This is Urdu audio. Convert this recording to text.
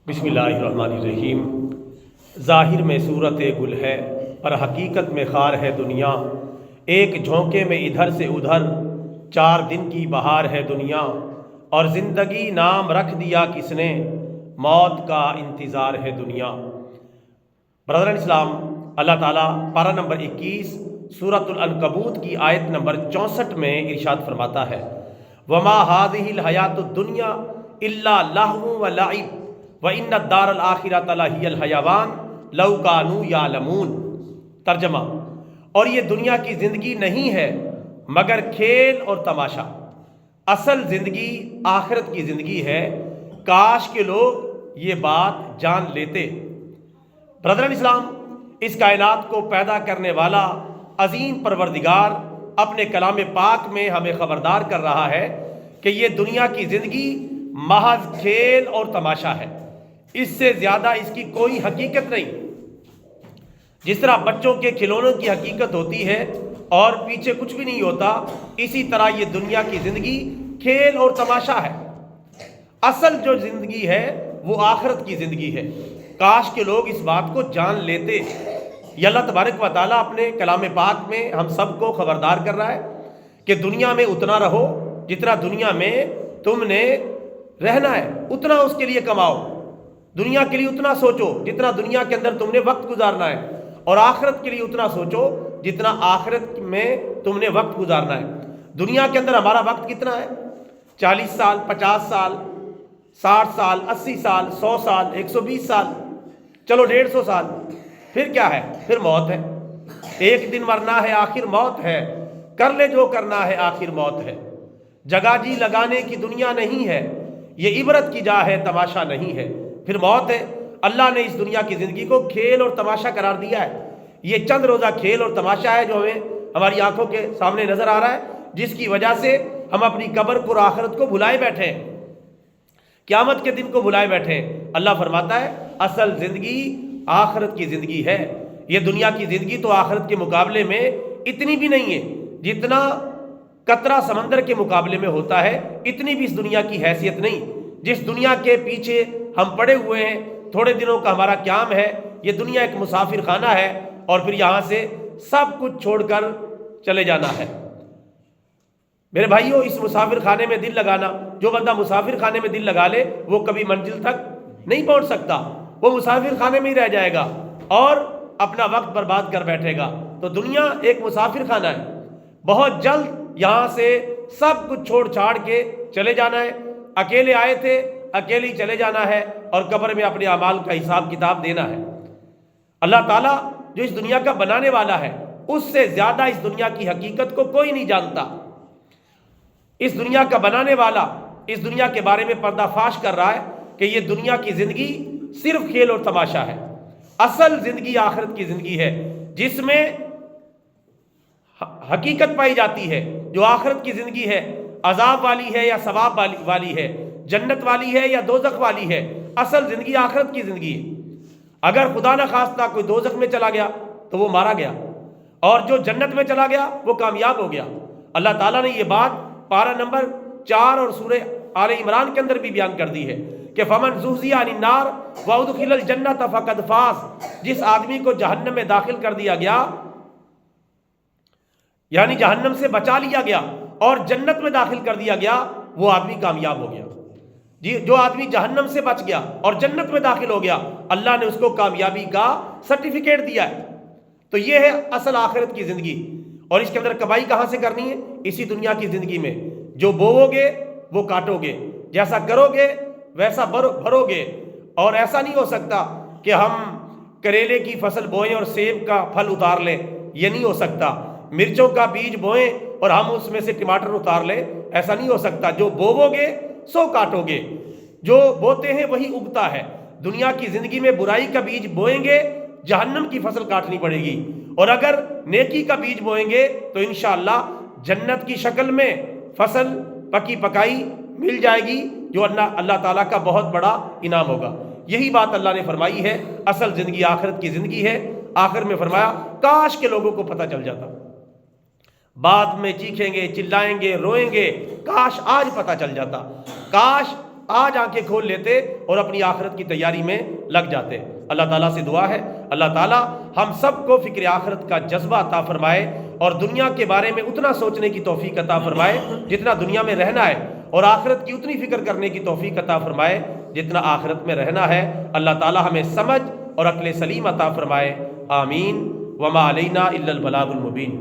بسم اللہ الرحمن الرحیم۔ ظاہر میں صورت گل ہے پر حقیقت میں خار ہے دنیا، ایک جھونکے میں ادھر سے ادھر 4 دن کی بہار ہے دنیا، اور زندگی نام رکھ دیا کس نے، موت کا انتظار ہے دنیا۔ برادران اسلام، اللہ تعالیٰ پارہ نمبر 21 سورۃ العنکبوت کی آیت نمبر 64 میں ارشاد فرماتا ہے، وَمَا هَذِهِ الْحَيَاةُ الدُّنْيَا إِلَّا لَهْوٌ وَلَعِبٌ وَإِنَّ الدَّارَ الْآخِرَةَ لَهِيَ الْحَيَوَانُ لَوْ كَانُوا يَعْلَمُونَ۔ ترجمہ، اور یہ دنیا کی زندگی نہیں ہے مگر کھیل اور تماشا، اصل زندگی آخرت کی زندگی ہے، کاش کے لوگ یہ بات جان لیتے۔ برادران اسلام، اس کائنات کو پیدا کرنے والا عظیم پروردگار اپنے کلام پاک میں ہمیں خبردار کر رہا ہے کہ یہ دنیا کی زندگی محض کھیل اور تماشا ہے، اس سے زیادہ اس کی کوئی حقیقت نہیں۔ جس طرح بچوں کے کھلونوں کی حقیقت ہوتی ہے اور پیچھے کچھ بھی نہیں ہوتا، اسی طرح یہ دنیا کی زندگی کھیل اور تماشا ہے، اصل جو زندگی ہے وہ آخرت کی زندگی ہے۔ کاش کے لوگ اس بات کو جان لیتے۔ یہ اللہ تبارک و تعالیٰ اپنے کلام پاک میں ہم سب کو خبردار کر رہا ہے کہ دنیا میں اتنا رہو جتنا دنیا میں تم نے رہنا ہے، اتنا اس کے لیے کماؤ، دنیا کے لیے اتنا سوچو جتنا دنیا کے اندر تم نے وقت گزارنا ہے، اور آخرت کے لیے اتنا سوچو جتنا آخرت میں تم نے وقت گزارنا ہے۔ دنیا کے اندر ہمارا وقت کتنا ہے؟ 40 سال، 50 سال، 60 سال، 80 سال، 100 سال، 120 سال، چلو 150 سال، پھر کیا ہے؟ پھر موت ہے۔ ایک دن مرنا ہے، آخر موت ہے، کر لے جو کرنا ہے، آخر موت ہے۔ جگہ جی لگانے کی دنیا نہیں ہے، یہ عبرت کی جا ہے، تماشا نہیں ہے، پھر موت ہے۔ اللہ نے اس دنیا کی زندگی کو کھیل اور تماشا قرار دیا ہے۔ یہ چند روزہ کھیل اور تماشا ہے جو ہمیں ہماری آنکھوں کے سامنے نظر آ رہا ہے، جس کی وجہ سے ہم اپنی قبر کو اور آخرت کو بھلائے بیٹھے ہیں، قیامت کے دن کو بھلائے بیٹھے ہیں۔ اللہ فرماتا ہے اصل زندگی آخرت کی زندگی ہے۔ یہ دنیا کی زندگی تو آخرت کے مقابلے میں اتنی بھی نہیں ہے، جتنا قطرہ سمندر کے مقابلے میں ہوتا ہے اتنی بھی اس دنیا کی حیثیت نہیں۔ جس دنیا کے پیچھے ہم پڑے ہوئے ہیں، تھوڑے دنوں کا ہمارا قیام ہے، یہ دنیا ایک مسافر خانہ ہے، اور پھر یہاں سے سب کچھ چھوڑ کر چلے جانا ہے۔ میرے بھائیوں، اس مسافر خانے میں دل لگانا، جو بندہ مسافر خانے میں دل لگا لے وہ کبھی منزل تک نہیں پہنچ سکتا، وہ مسافر خانے میں ہی رہ جائے گا اور اپنا وقت برباد کر بیٹھے گا۔ تو دنیا ایک مسافر خانہ ہے، بہت جلد یہاں سے سب کچھ چھوڑ چھاڑ کے چلے جانا ہے۔ اکیلے آئے تھے، اکیلے ہی چلے جانا ہے، اور قبر میں اپنے اعمال کا حساب کتاب دینا ہے۔ اللہ تعالیٰ جو اس دنیا کا بنانے والا ہے، اس سے زیادہ اس دنیا کی حقیقت کو کوئی نہیں جانتا۔ اس دنیا کا بنانے والا اس دنیا کے بارے میں پردہ فاش کر رہا ہے کہ یہ دنیا کی زندگی صرف کھیل اور تماشا ہے، اصل زندگی آخرت کی زندگی ہے، جس میں حقیقت پائی جاتی ہے۔ جو آخرت کی زندگی ہے، عذاب والی ہے یا ثواب والی ہے، جنت والی ہے یا دوزخ والی ہے، اصل زندگی آخرت کی زندگی ہے۔ اگر خدا نہ خواستہ کوئی دوزخ میں چلا گیا تو وہ مارا گیا، اور جو جنت میں چلا گیا وہ کامیاب ہو گیا۔ اللہ تعالیٰ نے یہ بات پارہ نمبر 4 اور سورہ آل عمران کے اندر بھی بیان کر دی ہے کہ فمن زحزح عن النار وادخل الجنۃ فقد فاز۔ جس آدمی کو جہنم میں داخل کر دیا گیا، یعنی جہنم سے بچا لیا گیا اور جنت میں داخل کر دیا گیا، وہ آدمی کامیاب ہو گیا۔ جی، جو آدمی جہنم سے بچ گیا اور جنت میں داخل ہو گیا، اللہ نے اس کو کامیابی کا سرٹیفکیٹ دیا ہے۔ تو یہ ہے اصل آخرت کی زندگی، اور اس کے اندر کمائی کہاں سے کرنی ہے؟ اسی دنیا کی زندگی میں۔ جو بوو گے وہ کاٹو گے، جیسا کرو گے ویسا بھرو گے۔ اور ایسا نہیں ہو سکتا کہ ہم کریلے کی فصل بوئیں اور سیب کا پھل اتار لیں، یہ نہیں ہو سکتا۔ مرچوں کا بیج بوئیں اور ہم اس میں سے ٹماٹر اتار لیں، ایسا نہیں ہو سکتا۔ جو بوو گے سو کاٹو گے، جو بوتے ہیں وہی اگتا ہے۔ دنیا کی زندگی میں برائی کا بیج بوئیں گے، جہنم کی فصل کاٹنی پڑے گی، اور اگر نیکی کا بیج بوئیں گے تو انشاءاللہ جنت کی شکل میں فصل پکی پکائی مل جائے گی، جو اللہ تعالیٰ کا بہت بڑا انعام ہوگا۔ یہی بات اللہ نے فرمائی ہے، اصل زندگی آخرت کی زندگی ہے۔ آخر میں فرمایا کاش کے لوگوں کو پتہ چل جاتا۔ بعد میں چیخیں گے، چلائیں گے، روئیں گے، کاش آج پتہ چل جاتا، کاش آج آنکھیں کھول لیتے اور اپنی آخرت کی تیاری میں لگ جاتے۔ اللہ تعالیٰ سے دعا ہے اللہ تعالیٰ ہم سب کو فکر آخرت کا جذبہ عطا فرمائے اور دنیا کے بارے میں اتنا سوچنے کی توفیق عطا فرمائے جتنا دنیا میں رہنا ہے، اور آخرت کی اتنی فکر کرنے کی توفیق عطا فرمائے جتنا آخرت میں رہنا ہے۔ اللہ تعالیٰ ہمیں سمجھ اور عقل سلیم عطا فرمائے، آمین۔ وما علینا الا البلاغ المبین۔